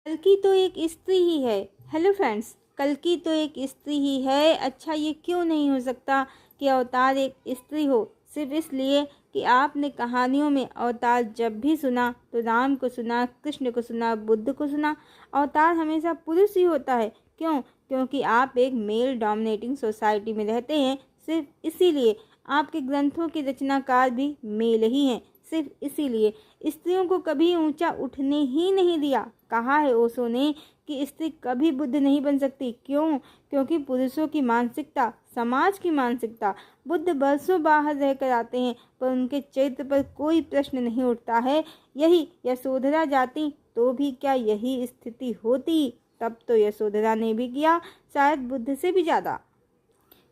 कल्कि तो एक स्त्री ही है। हेलो फ्रेंड्स, कल्कि तो एक स्त्री ही है। अच्छा, ये क्यों नहीं हो सकता कि अवतार एक स्त्री हो? सिर्फ इसलिए कि आपने कहानियों में अवतार जब भी सुना तो राम को सुना, कृष्ण को सुना, बुद्ध को सुना। अवतार हमेशा पुरुष ही होता है। क्यों? क्योंकि आप एक मेल डोमिनेटिंग सोसाइटी में रहते हैं। सिर्फ इसीलिए आपके ग्रंथों के रचनाकार भी मेल ही हैं। सिर्फ इसीलिए स्त्रियों को कभी ऊंचा उठने ही नहीं दिया। कहा है ओशो ने कि स्त्री कभी बुद्ध नहीं बन सकती। क्यों? क्योंकि पुरुषों की मानसिकता, समाज की मानसिकता। बुद्ध बरसों बाहर रहकर आते हैं पर उनके चरित्र पर कोई प्रश्न नहीं उठता है। यही यशोधरा जाती तो भी क्या यही स्थिति होती? तब तो यशोधरा ने भी किया, शायद बुद्ध से भी ज़्यादा,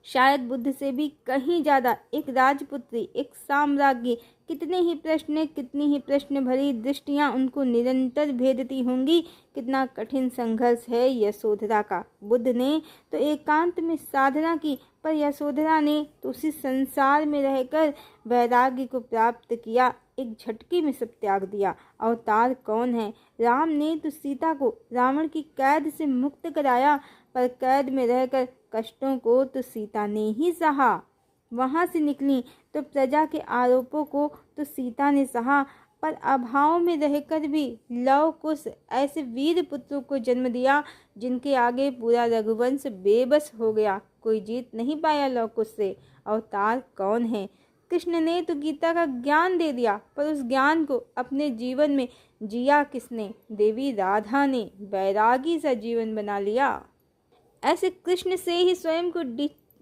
शायद बुद्ध से भी कहीं ज़्यादा। एक राजपुत्री, एक साम्राज्ञी, कितनी ही प्रश्न भरी दृष्टियां उनको निरंतर भेदती होंगी। कितना कठिन संघर्ष है यशोधरा का। बुद्ध ने तो एकांत में साधना की, पर यशोधरा ने तो उसी संसार में रहकर वैराग्य को प्राप्त किया। एक झटके में सब त्याग दिया। अवतार कौन है? राम ने तो सीता को रावण की कैद से मुक्त कराया, पर कैद में रहकर कष्टों को तो सीता ने ही सहा। वहां से निकली तो प्रजा के आरोपों को तो सीता ने सहा, पर अभाव में रहकर भी लव कुश ऐसे वीर पुत्रों को जन्म दिया जिनके आगे पूरा रघुवंश बेबस हो गया। कोई जीत नहीं पाया लव कुश से। अवतार कौन है? कृष्ण ने तो गीता का ज्ञान दे दिया, पर उस ज्ञान को अपने जीवन में जिया किसने? देवी राधा ने बैरागी सा जीवन बना लिया। ऐसे कृष्ण से ही स्वयं को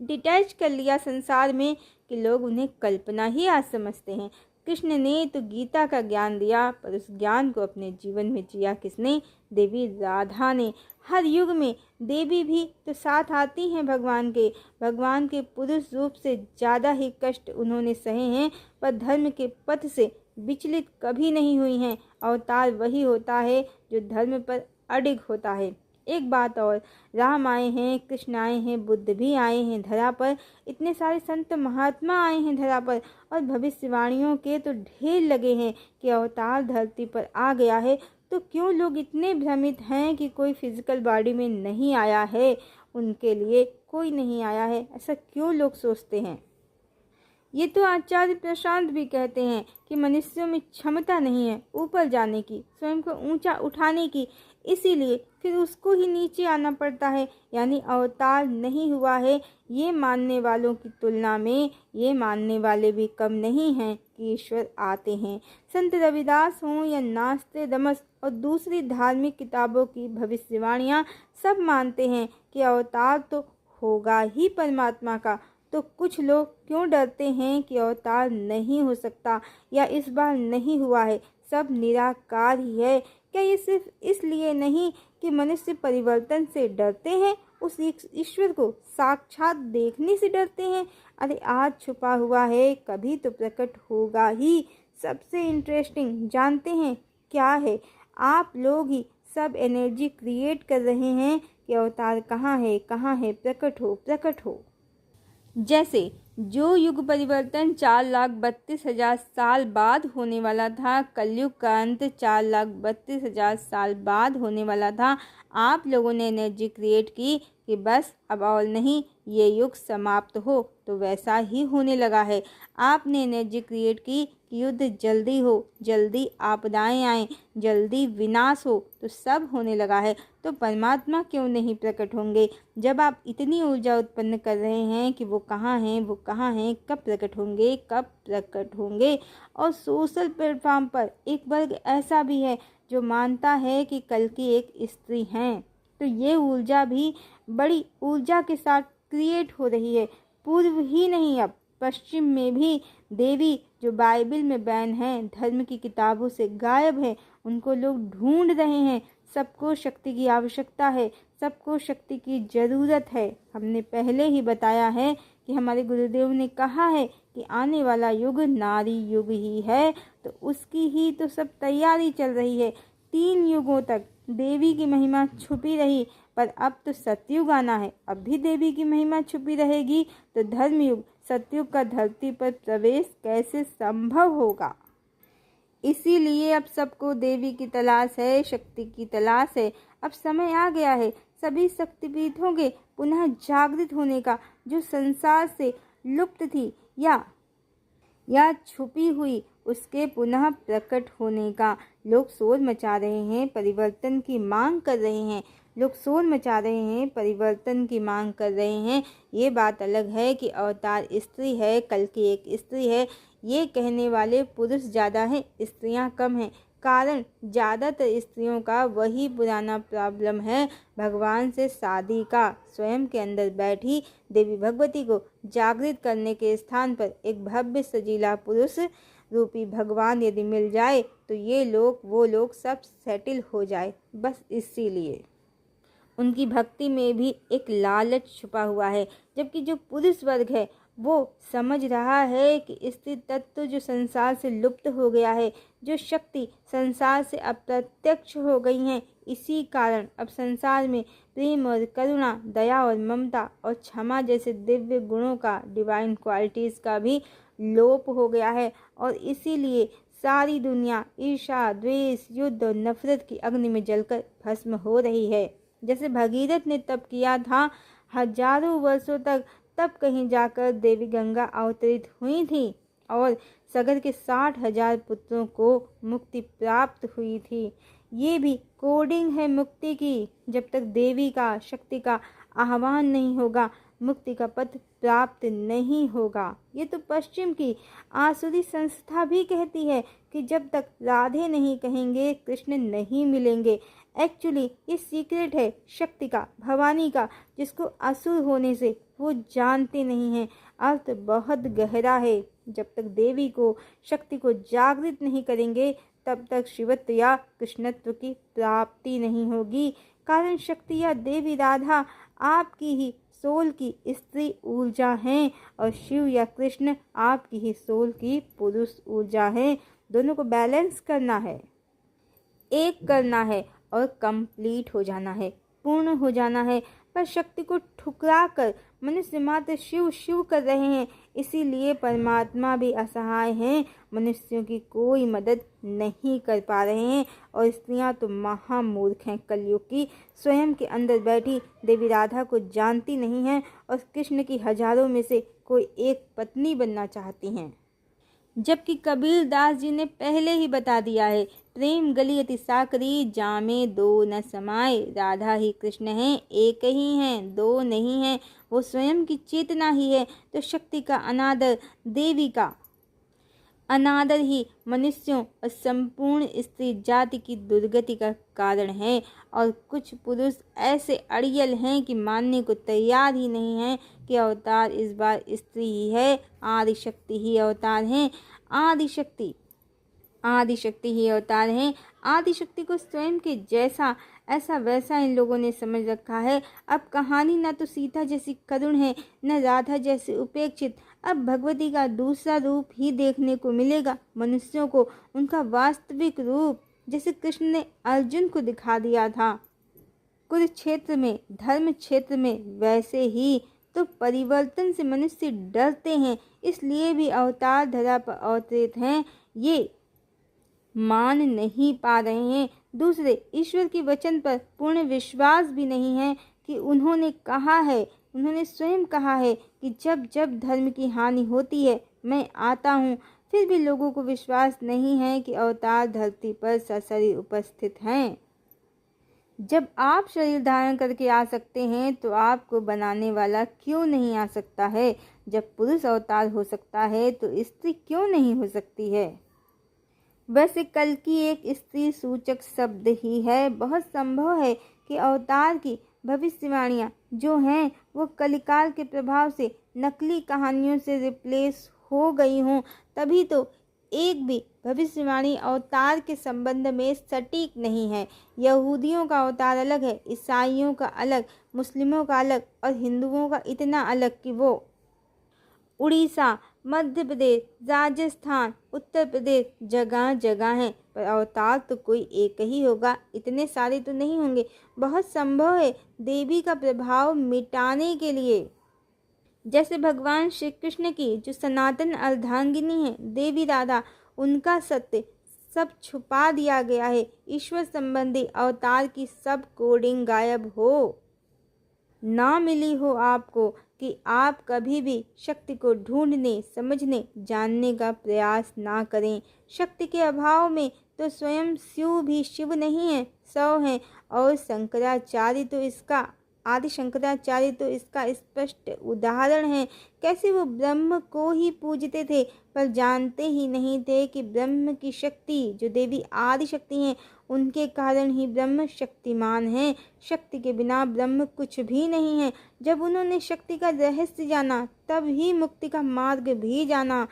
डिटैच कर लिया संसार में कि लोग उन्हें कल्पना ही आज समझते हैं। कृष्ण ने तो गीता का ज्ञान दिया, पर उस ज्ञान को अपने जीवन में जिया किसने? देवी राधा ने। हर युग में देवी भी तो साथ आती हैं भगवान के। भगवान के पुरुष रूप से ज़्यादा ही कष्ट उन्होंने सहे हैं, पर धर्म के पथ से विचलित कभी नहीं हुई हैं। अवतार वही होता है जो धर्म पर अडिग होता है। एक बात और, राम आए हैं, कृष्ण आए हैं, बुद्ध भी आए हैं धरा पर, इतने सारे संत महात्मा आए हैं धरा पर, और भविष्यवाणियों के तो ढेर लगे हैं कि अवतार धरती पर आ गया है। तो क्यों लोग इतने भ्रमित हैं कि कोई फिजिकल बॉडी में नहीं आया है, उनके लिए कोई नहीं आया है? ऐसा क्यों लोग सोचते हैं? ये तो आचार्य प्रशांत भी कहते हैं कि मनुष्यों में क्षमता नहीं है ऊपर जाने की, स्वयं को ऊंचा उठाने की, इसीलिए फिर उसको ही नीचे आना पड़ता है। यानी अवतार नहीं हुआ है, ये मानने वालों की तुलना में ये मानने वाले भी कम नहीं हैं कि ईश्वर आते हैं। संत रविदास हों या नास्त्रोदमस और दूसरी धार्मिक किताबों की भविष्यवाणियाँ, सब मानते हैं कि अवतार तो होगा ही परमात्मा का। तो कुछ लोग क्यों डरते हैं कि अवतार नहीं हो सकता या इस बार नहीं हुआ है, सब निराकार ही है? क्या ये सिर्फ इसलिए नहीं कि मनुष्य परिवर्तन से डरते हैं, उस ईश्वर को साक्षात देखने से डरते हैं? अरे आज छुपा हुआ है, कभी तो प्रकट होगा ही। सबसे इंटरेस्टिंग जानते हैं क्या है? आप लोग ही सब एनर्जी क्रिएट कर रहे हैं कि अवतार कहाँ है, प्रकट हो, प्रकट हो। जैसे जो युग परिवर्तन 4,32,000 साल बाद होने वाला था, कलयुग का अंत 4,32,000 साल बाद होने वाला था, आप लोगों ने एनर्जी क्रिएट की कि बस अब और नहीं, ये युग समाप्त हो, तो वैसा ही होने लगा है। आपने एनर्जी क्रिएट की कि युद्ध जल्दी हो, जल्दी आपदाएं आएँ, जल्दी विनाश हो, तो सब होने लगा है। तो परमात्मा क्यों नहीं प्रकट होंगे? जब आप इतनी ऊर्जा उत्पन्न कर रहे हैं कि वो कहाँ हैं, कब प्रकट होंगे, कब प्रकट होंगे? और सोशल प्लेटफॉर्म पर एक वर्ग ऐसा भी है जो मानता है कि कल्कि एक स्त्री हैं, तो ये ऊर्जा भी बड़ी ऊर्जा के साथ क्रिएट हो रही है। पूर्व ही नहीं, अब पश्चिम में भी देवी जो बाइबल में बैन हैं, धर्म की किताबों से गायब है, उनको लोग ढूंढ रहे हैं। सबको शक्ति की आवश्यकता है, सबको शक्ति की ज़रूरत है। हमने पहले ही बताया है कि हमारे गुरुदेव ने कहा है कि आने वाला युग नारी युग ही है, तो उसकी ही तो सब तैयारी चल रही है। 3 युगों तक देवी की महिमा छुपी रही, पर अब तो सतयुग आना है, अब भी देवी की महिमा छुपी रहेगी, तो धर्मयुग, सतयुग का धरती पर प्रवेश कैसे संभव होगा? इसीलिए अब सबको देवी की तलाश है, शक्ति की तलाश है। अब समय आ गया है सभी शक्तिपीठों के पुनः जागृत होने का, जो संसार से लुप्त थी या छुपी हुई, उसके पुनः प्रकट होने का। लोग शोर मचा रहे हैं, परिवर्तन की मांग कर रहे हैं। लोग शोर मचा रहे हैं, परिवर्तन की मांग कर रहे हैं। ये बात अलग है कि अवतार स्त्री है, कल की एक स्त्री है। ये कहने वाले पुरुष ज़्यादा हैं, स्त्रियां कम हैं। कारण ज़्यादातर स्त्रियों का वही पुराना प्रॉब्लम है, भगवान से शादी का। स्वयं के अंदर बैठी देवी भगवती को जागृत करने के स्थान पर एक भव्य सजीला पुरुष रूपी भगवान यदि मिल जाए तो ये लोग वो लोग सब सेटल हो जाए। बस इसीलिए उनकी भक्ति में भी एक लालच छुपा हुआ है, जबकि जो पुरुष वर्ग है वो समझ रहा है कि स्त्री तत्व जो संसार से लुप्त हो गया है, जो शक्ति संसार से अप्रत्यक्ष हो गई हैं, इसी कारण अब संसार में प्रेम और करुणा, दया और ममता और क्षमा जैसे दिव्य गुणों का, डिवाइन क्वालिटीज़ का भी लोप हो गया है। और इसीलिए सारी दुनिया ईर्ष्या, द्वेष, युद्ध और नफरत की अग्नि में जलकर भस्म हो रही है। जैसे भगीरथ ने तप किया था हजारों वर्षों तक, तब कहीं जाकर देवी गंगा अवतरित हुई थी और सगर के 60,000 पुत्रों को मुक्ति प्राप्त हुई थी। ये भी कोडिंग है मुक्ति की। जब तक देवी का, शक्ति का आह्वान नहीं होगा, मुक्ति का पथ प्राप्त नहीं होगा। ये तो पश्चिम की आसुरी संस्था भी कहती है कि जब तक राधे नहीं कहेंगे कृष्ण नहीं मिलेंगे। एक्चुअली ये सीक्रेट है शक्ति का, भवानी का, जिसको असुर होने से वो जानते नहीं हैं। अर्थ बहुत गहरा है। जब तक देवी को, शक्ति को जागृत नहीं करेंगे तब तक शिवत्व या कृष्णत्व की प्राप्ति नहीं होगी। कारण शक्ति या देवी राधा आपकी ही सोल की स्त्री ऊर्जा हैं और शिव या कृष्ण आपकी ही सोल की पुरुष ऊर्जा है। दोनों को बैलेंस करना है, एक करना है और कंप्लीट हो जाना है, पूर्ण हो जाना है। पर शक्ति को ठुकरा कर मनुष्य मात्र शिव शिव कर रहे हैं, इसीलिए परमात्मा भी असहाय हैं, मनुष्यों की कोई मदद नहीं कर पा रहे हैं। और स्त्रियां तो महामूर्ख हैं, कलयुग की स्वयं के अंदर बैठी देवी राधा को जानती नहीं हैं और कृष्ण की हजारों में से कोई एक पत्नी बनना चाहती हैं। जबकि कबीर दास जी ने पहले ही बता दिया है, प्रेम गली अति साकरी, जामे दो न समाए। राधा ही कृष्ण हैं, एक ही हैं, दो नहीं हैं। वो स्वयं की चेतना ही है। तो शक्ति का अनादर, देवी का अनादर ही मनुष्यों और संपूर्ण स्त्री जाति की दुर्गति का कारण है। और कुछ पुरुष ऐसे अड़ियल हैं कि मानने को तैयार ही नहीं हैं कि अवतार इस बार स्त्री ही है, आदिशक्ति ही अवतार हैं। आदिशक्ति ही अवतार हैं। आदिशक्ति को स्वयं के जैसा ऐसा वैसा इन लोगों ने समझ रखा है। अब कहानी न तो सीता जैसी करुण है, न राधा जैसी उपेक्षित। अब भगवती का दूसरा रूप ही देखने को मिलेगा मनुष्यों को, उनका वास्तविक रूप, जैसे कृष्ण ने अर्जुन को दिखा दिया था कुरुक्षेत्र में, धर्म क्षेत्र में, वैसे ही। तो परिवर्तन से मनुष्य डरते हैं, इसलिए भी अवतार धरा पर अवतरित हैं। ये मान नहीं पा रहे हैं। दूसरे ईश्वर के वचन पर पूर्ण विश्वास भी नहीं है कि उन्होंने कहा है, उन्होंने स्वयं कहा है कि जब जब धर्म की हानि होती है मैं आता हूँ। फिर भी लोगों को विश्वास नहीं है कि अवतार धरती पर सशरीर उपस्थित हैं। जब आप शरीर धारण करके आ सकते हैं तो आपको बनाने वाला क्यों नहीं आ सकता है? जब पुरुष अवतार हो सकता है तो स्त्री क्यों नहीं हो सकती है? वैसे कल की एक स्त्री सूचक शब्द ही है। बहुत संभव है कि अवतार की भविष्यवाणियाँ जो हैं वो कलिकाल के प्रभाव से नकली कहानियों से रिप्लेस हो गई हों। तभी तो एक भी भविष्यवाणी अवतार के संबंध में सटीक नहीं है। यहूदियों का अवतार अलग है, ईसाइयों का अलग, मुस्लिमों का अलग और हिंदुओं का इतना अलग कि वो उड़ीसा, मध्य प्रदेश, राजस्थान, उत्तर प्रदेश जगह जगह हैं। पर अवतार तो कोई एक ही होगा, इतने सारे तो नहीं होंगे। बहुत संभव है देवी का प्रभाव मिटाने के लिए, जैसे भगवान श्री कृष्ण की जो सनातन अर्धांगिनी है देवी राधा, उनका सत्य सब छुपा दिया गया है। ईश्वर संबंधी अवतार की सब कोडिंग गायब हो ना मिली हो आपको कि आप कभी भी शक्ति को ढूंढने, समझने, जानने का प्रयास ना करें। शक्ति के अभाव में तो स्वयं शिव भी शिव नहीं है, सौ हैं। और शंकराचार्य तो इसका आदि शंकराचार्य तो इसका स्पष्ट उदाहरण है। कैसे वो ब्रह्म को ही पूजते थे, पर जानते ही नहीं थे कि ब्रह्म की शक्ति जो देवी आदि शक्ति हैं, उनके कारण ही ब्रह्म शक्तिमान है। शक्ति के बिना ब्रह्म कुछ भी नहीं है। जब उन्होंने शक्ति का रहस्य जाना, तब ही मुक्ति का मार्ग भी जाना।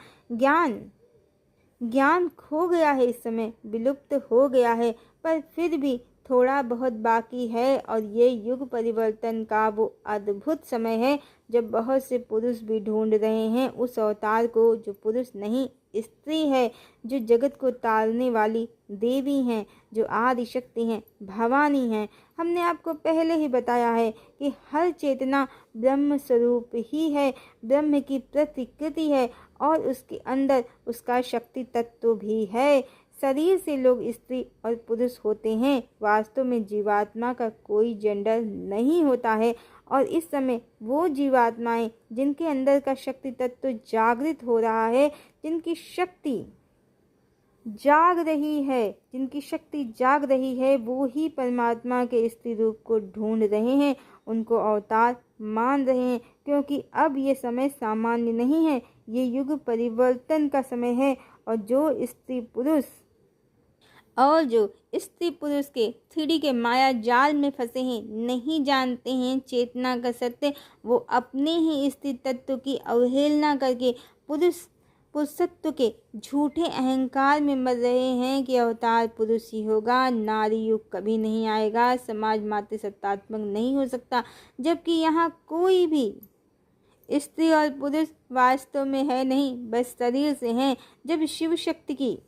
ज्ञान खो गया है, इस समय विलुप्त हो गया है, पर फिर भी थोड़ा बहुत बाकी है। और ये युग परिवर्तन का वो अद्भुत समय है जब बहुत से पुरुष भी ढूंढ रहे हैं उस अवतार को जो पुरुष नहीं, स्त्री है, जो जगत को तारने वाली देवी हैं, जो आदि शक्ति हैं, भवानी हैं। हमने आपको पहले ही बताया है कि हर चेतना ब्रह्म स्वरूप ही है, ब्रह्म की प्रतिकृति है और उसके अंदर उसका शक्ति तत्व भी है। शरीर से लोग स्त्री और पुरुष होते हैं, वास्तव में जीवात्मा का कोई जेंडर नहीं होता है। और इस समय वो जीवात्माएं जिनके अंदर का शक्ति तत्व जागृत हो रहा है, जिनकी शक्ति जाग रही है, वो ही परमात्मा के स्त्री रूप को ढूंढ रहे हैं, उनको अवतार मान रहे हैं। क्योंकि अब ये समय सामान्य नहीं है, ये युग परिवर्तन का समय है। और जो स्त्री पुरुष के 3D के माया जाल में फंसे हैं, नहीं जानते हैं चेतना का सत्य, वो अपने ही स्त्री तत्व की अवहेलना करके पुरुषत्व के झूठे अहंकार में मर रहे हैं कि अवतार पुरुष ही होगा, नारी युग कभी नहीं आएगा, समाज मातृ सत्तात्मक नहीं हो सकता। जबकि यहाँ कोई भी स्त्री और पुरुष वास्तव में है नहीं, बस शरीर से हैं। जब शिव शक्ति की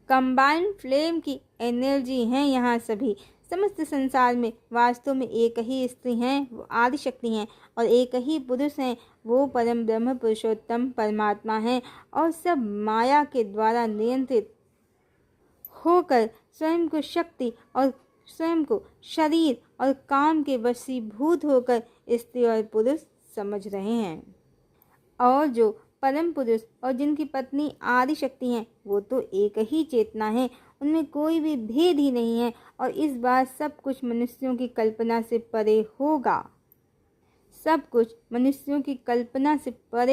कंबाइंड फ्लेम की एनर्जी हैं, यहाँ सभी समस्त संसार में वास्तव में एक ही स्त्री हैं, वो आदि शक्ति हैं, और एक ही पुरुष हैं, वो परम ब्रह्म पुरुषोत्तम परमात्मा हैं। और सब माया के द्वारा नियंत्रित होकर स्वयं को शक्ति और स्वयं को शरीर और काम के वशीभूत होकर स्त्री और पुरुष समझ रहे हैं। और जो परम पुरुष और जिनकी पत्नी आदि शक्ति हैं, वो तो एक ही चेतना है, उनमें कोई भी भेद ही नहीं है। और इस बार सब कुछ मनुष्यों की कल्पना से परे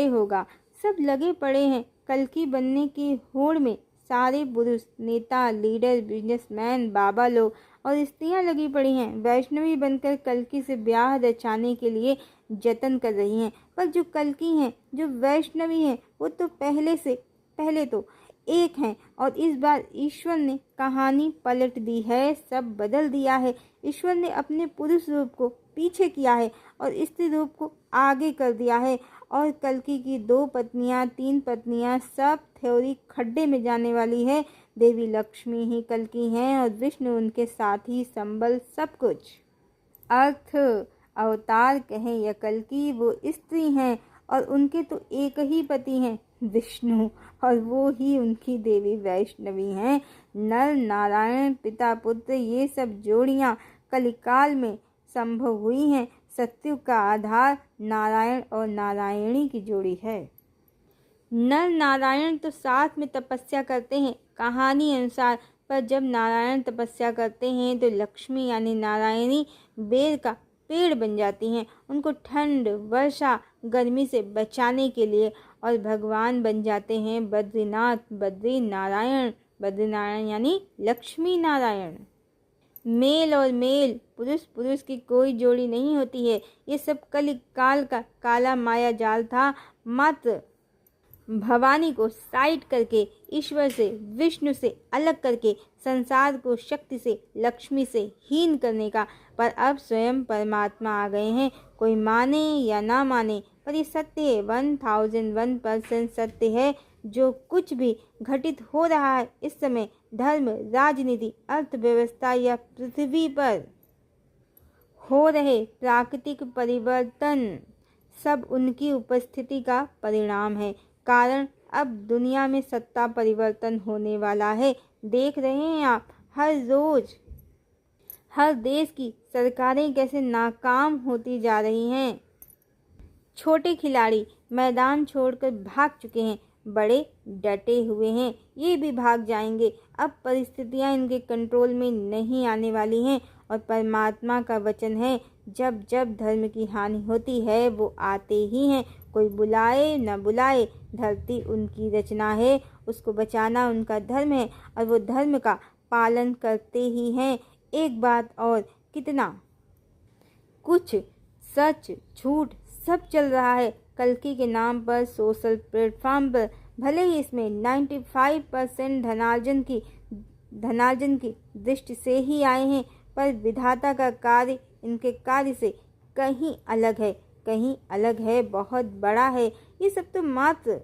होगा, सब लगे पड़े हैं कल्कि बनने की होड़ में। सारे पुरुष, नेता, लीडर, बिजनेसमैन, बाबा लोग और स्त्रियां लगी पड़ी हैं, वैष्णवी बनकर कल्कि से ब्याह रचाने के लिए जतन कर रही हैं। पर जो कल्कि हैं, जो वैष्णवी हैं, वो तो पहले तो एक हैं। और इस बार ईश्वर ने कहानी पलट दी है, सब बदल दिया है। ईश्वर ने अपने पुरुष रूप को पीछे किया है और स्त्री रूप को आगे कर दिया है। और कल्कि की 2 पत्नियां, 3 पत्नियां, सब थ्योरी खड्डे में जाने वाली है। देवी लक्ष्मी ही कल्कि हैं और विष्णु उनके साथी, संबल, सब कुछ। अर्थ अवतार कहें या कल्कि, वो स्त्री हैं और उनके तो एक ही पति हैं, विष्णु, और वो ही उनकी देवी वैष्णवी हैं। नर नारायण, पिता पुत्र, ये सब जोड़ियां कलिकाल में संभव हुई हैं। सत्युग का आधार नारायण और नारायणी की जोड़ी है। नर नारायण तो साथ में तपस्या करते हैं कहानी अनुसार, पर जब नारायण तपस्या करते हैं तो लक्ष्मी यानी नारायणी बेर का पेड़ बन जाती हैं, उनको ठंड, वर्षा, गर्मी से बचाने के लिए। और भगवान बन जाते हैं बद्रीनाथ, बद्रीनारायण यानी लक्ष्मी नारायण। मेल और मेल, पुरुष की कोई जोड़ी नहीं होती है। ये सब कलिकाल का काला माया जाल था। मात्र भवानी को साइड करके, ईश्वर से, विष्णु से अलग करके, संसार को शक्ति से, लक्ष्मी से हीन करने का। पर अब स्वयं परमात्मा आ गए हैं, कोई माने या ना माने, पर ये सत्य है, 1001% सत्य है। जो कुछ भी घटित हो रहा है इस समय, धर्म, राजनीति, अर्थव्यवस्था या पृथ्वी पर हो रहे प्राकृतिक परिवर्तन, सब उनकी उपस्थिति का परिणाम है। कारण अब दुनिया में सत्ता परिवर्तन होने वाला है। देख रहे हैं आप हर रोज हर देश की सरकारें कैसे नाकाम होती जा रही हैं। छोटे खिलाड़ी मैदान छोड़कर भाग चुके हैं, बड़े डटे हुए हैं, ये भी भाग जाएंगे। अब परिस्थितियां इनके कंट्रोल में नहीं आने वाली हैं और परमात्मा का वचन है, जब जब धर्म की हानि होती है वो आते ही हैं। कोई बुलाए न बुलाए, धरती उनकी रचना है, उसको बचाना उनका धर्म है और वो धर्म का पालन करते ही हैं। एक बात और, कितना कुछ सच झूठ सब चल रहा है कल्कि के नाम पर सोशल प्लेटफॉर्म पर। भले ही इसमें 95% धनार्जन की दृष्टि से ही आए हैं, पर विधाता का कार्य इनके कार्य से कहीं अलग है, बहुत बड़ा है। ये सब तो मात्र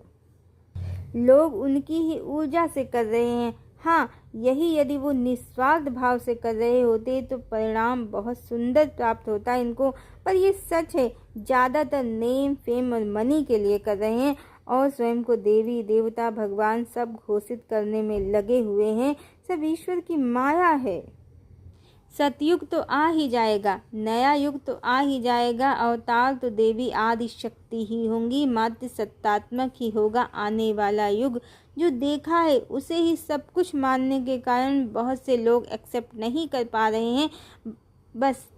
लोग उनकी ही ऊर्जा से कर रहे हैं। हाँ, यही यदि वो निस्वार्थ भाव से कर रहे होते तो परिणाम बहुत सुंदर प्राप्त होता इनको। पर ये सच है, ज़्यादातर नेम फेम और मनी के लिए कर रहे हैं और स्वयं को देवी देवता भगवान सब घोषित करने में लगे हुए हैं। सब ईश्वर की माया है। सतयुग तो आ ही जाएगा, नया युग तो आ ही जाएगा, अवतार तो देवी आदि शक्ति ही होंगी, मात्र सत्तात्मक ही होगा आने वाला युग। जो देखा है उसे ही सब कुछ मानने के कारण बहुत से लोग एक्सेप्ट नहीं कर पा रहे हैं। बस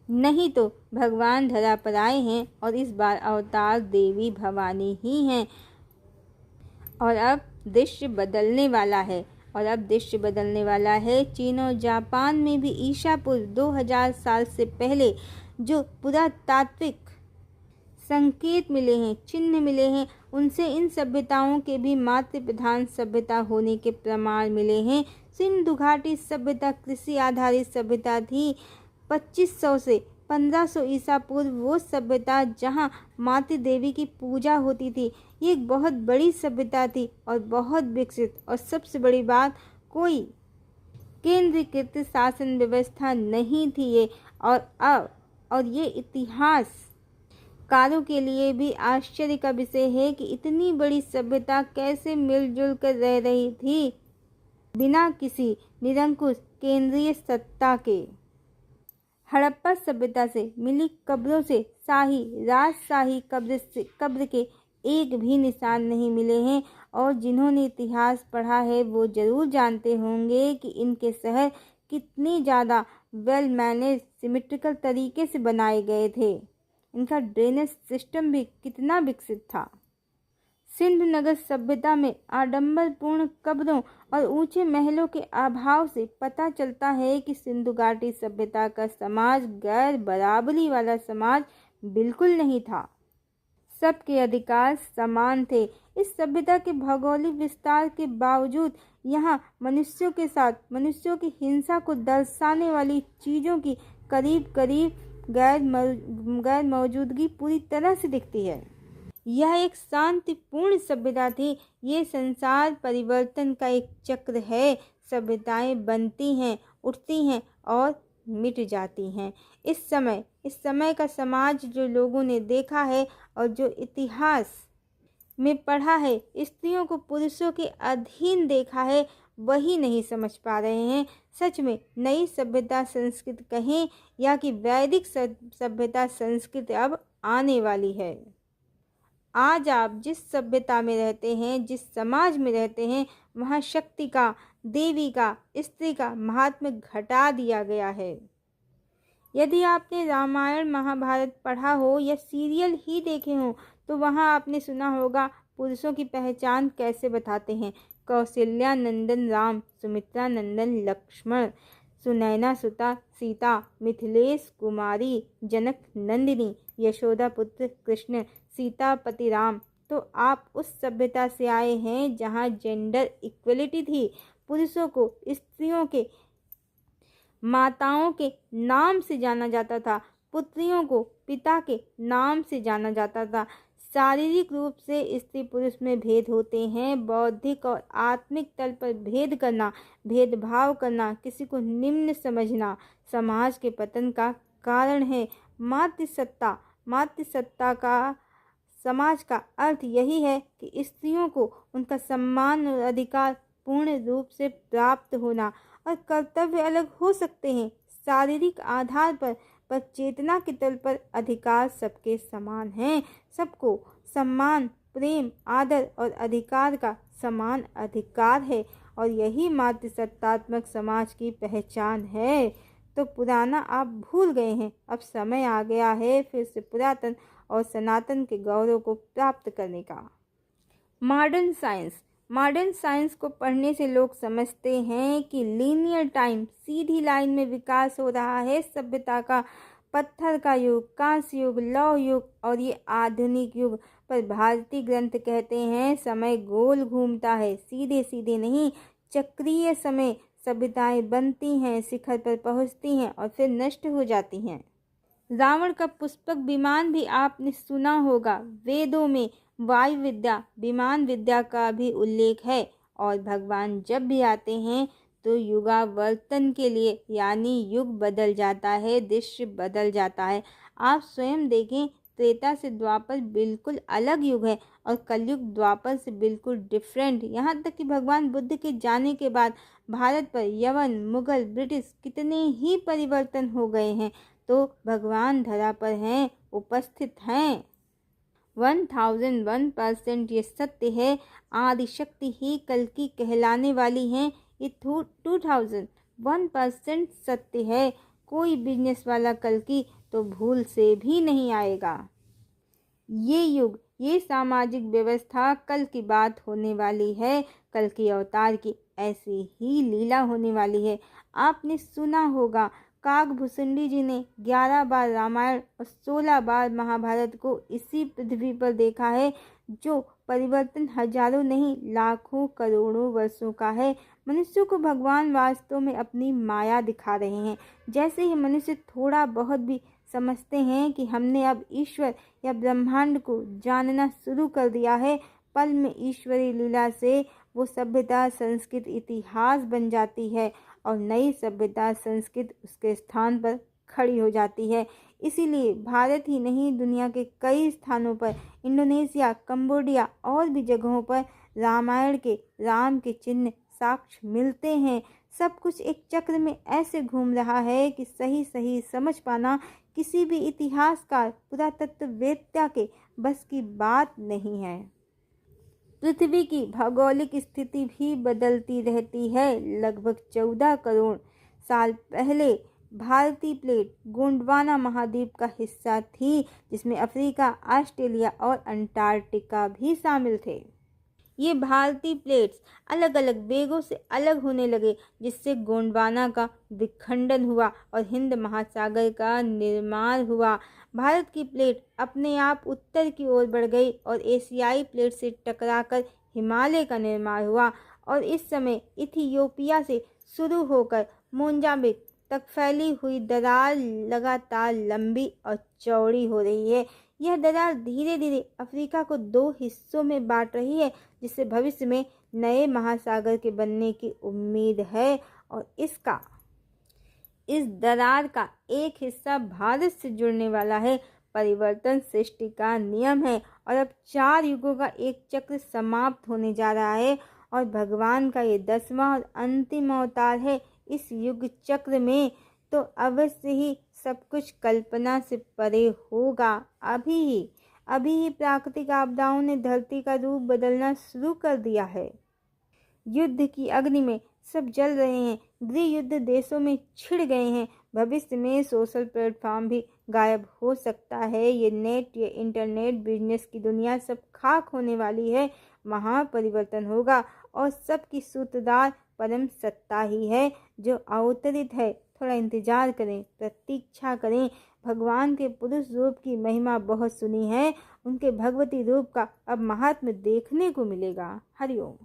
नहीं तो भगवान धरा पर आए हैं और इस बार अवतार देवी भवानी ही हैं। और अब दृश्य बदलने वाला है। चीन और जापान में भी ईसा पूर्व 2000 साल से पहले जो पुरातात्विक संकेत मिले हैं, चिन्ह मिले हैं, उनसे इन सभ्यताओं के भी मातृ प्रधान सभ्यता होने के प्रमाण मिले हैं। सिंधु घाटी सभ्यता कृषि आधारित सभ्यता थी। 2500 से 1500 ईसा पूर्व वो सभ्यता जहाँ मातृ देवी की पूजा होती थी। ये एक बहुत बड़ी सभ्यता थी और बहुत विकसित, और सबसे बड़ी बात, कोई केंद्रीकृत शासन व्यवस्था नहीं थी ये। और ये इतिहास कारों के लिए भी आश्चर्य का विषय है कि इतनी बड़ी सभ्यता कैसे मिलजुल कर रह रही थी बिना किसी निरंकुश केंद्रीय सत्ता के। हड़प्पा सभ्यता से मिली कब्रों से राजशाही कब्र के एक भी निशान नहीं मिले हैं। और जिन्होंने इतिहास पढ़ा है वो जरूर जानते होंगे कि इनके शहर कितनी ज़्यादा वेल मैनेज सिमेट्रिकल तरीके से बनाए गए थे। इनका ड्रेनेज सिस्टम भी कितना विकसित था। सिंधु नगर सभ्यता में आडंबरपूर्ण कब्रों और ऊंचे महलों के अभाव से पता चलता है कि सिंधु घाटी सभ्यता का समाज गैर बराबरी वाला समाज बिल्कुल नहीं था। सबके अधिकार समान थे। इस सभ्यता के भौगोलिक विस्तार के बावजूद यहाँ मनुष्यों के साथ मनुष्यों की हिंसा को दर्शाने वाली चीज़ों की करीब करीब गैर मौजूदगी पूरी तरह से दिखती है। यह एक शांतिपूर्ण सभ्यता थी। ये संसार परिवर्तन का एक चक्र है। सभ्यताएं बनती हैं, उठती हैं और मिट जाती हैं। इस समय का समाज जो लोगों ने देखा है और जो इतिहास में पढ़ा है, स्त्रियों को पुरुषों के अधीन देखा है, वही नहीं समझ पा रहे हैं। सच में नई सभ्यता संस्कृति कहें या कि वैदिक सभ्यता संस्कृति अब आने वाली है। आज आप जिस सभ्यता में रहते हैं, जिस समाज में रहते हैं, वहाँ शक्ति का, देवी का, स्त्री का महात्म्य घटा दिया गया है। यदि आपने रामायण महाभारत पढ़ा हो या सीरियल ही देखे हों तो वहाँ आपने सुना होगा पुरुषों की पहचान कैसे बताते हैं। कौशल्या नंदन राम, सुमित्रा नंदन लक्ष्मण, सुनैना सुता सीता, मिथिलेश कुमारी, जनक नंदिनी, यशोदा पुत्र कृष्ण, सीतापति राम। तो आप उस सभ्यता से आए हैं जहाँ जेंडर इक्वलिटी थी। पुरुषों को स्त्रियों के माताओं के नाम से जाना जाता था, पुत्रियों को पिता के नाम से जाना जाता था। शारीरिक रूप से स्त्री पुरुष में भेद होते हैं। बौद्धिक और आत्मिक तल पर भेदभाव करना, किसी को निम्न समझना समाज के पतन का कारण है। मातृसत्ता का समाज का अर्थ यही है कि स्त्रियों को उनका सम्मान और अधिकार पूर्ण रूप से प्राप्त होना। और कर्तव्य अलग हो सकते हैं शारीरिक आधार पर चेतना के तल पर अधिकार सबके समान हैं। सबको सम्मान, प्रेम, आदर और अधिकार का समान अधिकार है और यही मातृसत्तात्मक समाज की पहचान है। तो पुराना आप भूल गए हैं, अब समय आ गया है फिर से पुरातन और सनातन के गौरव को प्राप्त करने का। मॉडर्न साइंस को पढ़ने से लोग समझते हैं कि लीनियर टाइम, सीधी लाइन में विकास हो रहा है सभ्यता का। पत्थर का युग, कांस्य युग, लौह युग और ये आधुनिक युग। पर भारतीय ग्रंथ कहते हैं समय गोल घूमता है, सीधे सीधे नहीं, चक्रीय समय। सभ्यताएं बनती हैं, शिखर पर पहुंचती हैं और फिर नष्ट हो जाती हैं। रावण का पुष्पक विमान भी आपने सुना होगा। वेदों में वायु विद्या, विमान विद्या का भी उल्लेख है। और भगवान जब भी आते हैं तो युगावर्तन के लिए, यानी युग बदल जाता है, दृश्य बदल जाता है। आप स्वयं देखें, त्रेता से द्वापर बिल्कुल अलग युग है और कलयुग द्वापर से बिल्कुल डिफरेंट। यहाँ तक कि भगवान बुद्ध के जाने के बाद भारत पर यवन, मुगल, ब्रिटिश कितने ही परिवर्तन हो गए हैं। तो भगवान धरा पर हैं, उपस्थित हैं। 1001% ये सत्य है। आदिशक्ति ही कल्कि कहलाने वाली हैं। ये 2001% सत्य है। कोई बिजनेस वाला कल्कि तो भूल से भी नहीं आएगा। ये युग, ये सामाजिक व्यवस्था कल की बात होने वाली है। कल के अवतार की ऐसी ही लीला होने वाली है। आपने सुना होगा काकभूषुंडी जी ने 11 बार रामायण और 16 बार महाभारत को इसी पृथ्वी पर देखा है। जो परिवर्तन हजारों नहीं लाखों करोड़ों वर्षों का है। मनुष्य को भगवान वास्तव में अपनी माया दिखा रहे हैं। जैसे ही मनुष्य थोड़ा बहुत भी समझते हैं कि हमने अब ईश्वर या ब्रह्मांड को जानना शुरू कर दिया है, पल में ईश्वरी लीला से वो सभ्यता, संस्कृत, इतिहास बन जाती है और नई सभ्यता, संस्कृत उसके स्थान पर खड़ी हो जाती है। इसीलिए भारत ही नहीं, दुनिया के कई स्थानों पर, इंडोनेशिया, कंबोडिया और भी जगहों पर रामायण के राम के चिन्ह, साक्ष्य मिलते हैं। सब कुछ एक चक्र में ऐसे घूम रहा है कि सही समझ पाना किसी भी इतिहासकार, पुरातत्ववेत्ता के बस की बात नहीं है। पृथ्वी की भौगोलिक स्थिति भी बदलती रहती है। लगभग 14 करोड़ साल पहले भारतीय प्लेट गोंडवाना महाद्वीप का हिस्सा थी, जिसमें अफ्रीका, ऑस्ट्रेलिया और अंटार्कटिका भी शामिल थे। ये भारतीय प्लेट्स अलग अलग वेगों से अलग होने लगे, जिससे गोंडवाना का विखंडन हुआ और हिंद महासागर का निर्माण हुआ। भारत की प्लेट अपने आप उत्तर की ओर बढ़ गई और एशियाई प्लेट से टकराकर हिमालय का निर्माण हुआ। और इस समय इथियोपिया से शुरू होकर मोजाम्बिक तक फैली हुई दरार लगातार लंबी और चौड़ी हो रही है। यह दरार धीरे धीरे अफ्रीका को 2 हिस्सों में बांट रही है, जिससे भविष्य में नए महासागर के बनने की उम्मीद है। और इस दरार का एक हिस्सा भारत से जुड़ने वाला है। परिवर्तन सृष्टि का नियम है और अब 4 युगों का एक चक्र समाप्त होने जा रहा है और भगवान का ये 10वां और अंतिम अवतार है। इस युग चक्र में तो अवश्य ही सब कुछ कल्पना से परे होगा। अभी ही प्राकृतिक आपदाओं ने धरती का रूप बदलना शुरू कर दिया है। युद्ध की अग्नि में सब जल रहे हैं। गृह युद्ध देशों में छिड़ गए हैं। भविष्य में सोशल प्लेटफॉर्म भी गायब हो सकता है। ये नेट, ये इंटरनेट, बिजनेस की दुनिया सब खाक होने वाली है। महापरिवर्तन होगा और सबकी सूत्रधार परम सत्ता ही है जो अवतरित है। थोड़ा इंतजार करें, प्रतीक्षा करें। भगवान के पुरुष रूप की महिमा बहुत सुनी है, उनके भगवती रूप का अब महात्म्य देखने को मिलेगा। हरिओम।